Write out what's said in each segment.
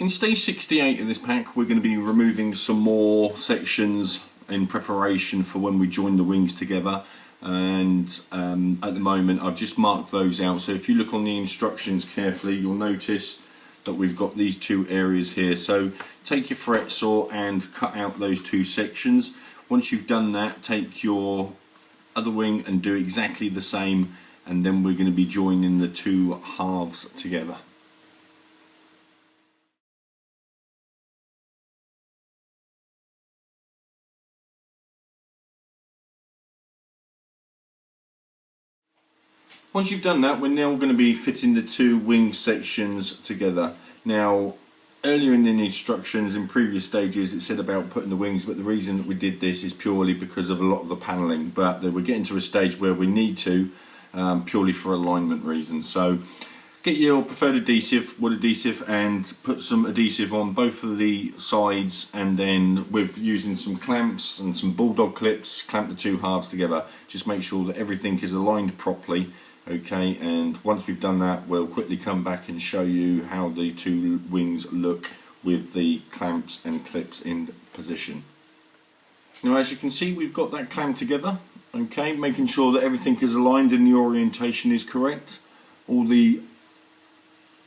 In stage 68 of this pack, we're going to be removing some more sections in preparation for when we join the wings together, and at the moment I've just marked those out. So if you look on the instructions carefully, you'll notice that we've got these two areas here. So take your fret saw and cut out those two sections. Once you've done that, take your other wing and do exactly the same, and then we're going to be joining the two halves together. Once you've done that, we're now going to be fitting the two wing sections together. Now, earlier in the instructions in previous stages it said about putting the wings, but the reason that we did this is purely because of a lot of the panelling, but we're getting to a stage where we need to, purely for alignment reasons. So get your preferred adhesive, wood adhesive, and put some adhesive on both of the sides, and then with using some clamps and some bulldog clips, clamp the two halves together. Just make sure that everything is aligned properly. Okay, and once we've done that, we'll quickly come back and show you how the two wings look with the clamps and clips in position. Now, as you can see, we've got that clamped together. Okay, making sure that everything is aligned and the orientation is correct. All the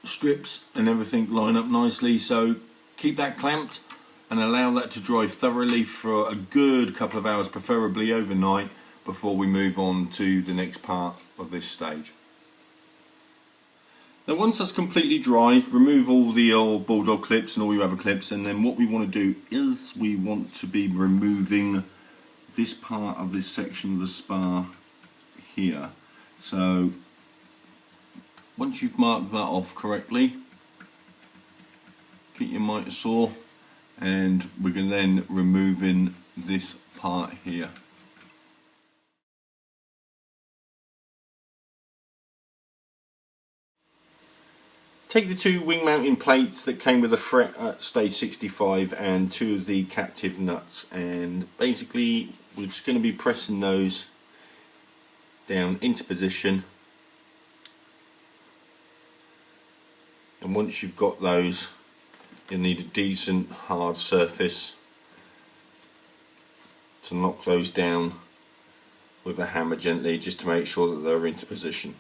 strips and everything line up nicely, so keep that clamped and allow that to dry thoroughly for a good couple of hours, preferably overnight, before we move on to the next part of this stage. Now, once that's completely dry, remove all the old bulldog clips and all your other clips, and then what we want to do is we want to be removing this part of this section of the spar here. So once you've marked that off correctly, get your miter saw and we can then removing this part here. Take the two wing mounting plates that came with a fret at stage 65 and two of the captive nuts, and basically we're just going to be pressing those down into position. And once you've got those, you'll need a decent hard surface to knock those down with a hammer gently, just to make sure that they're into position.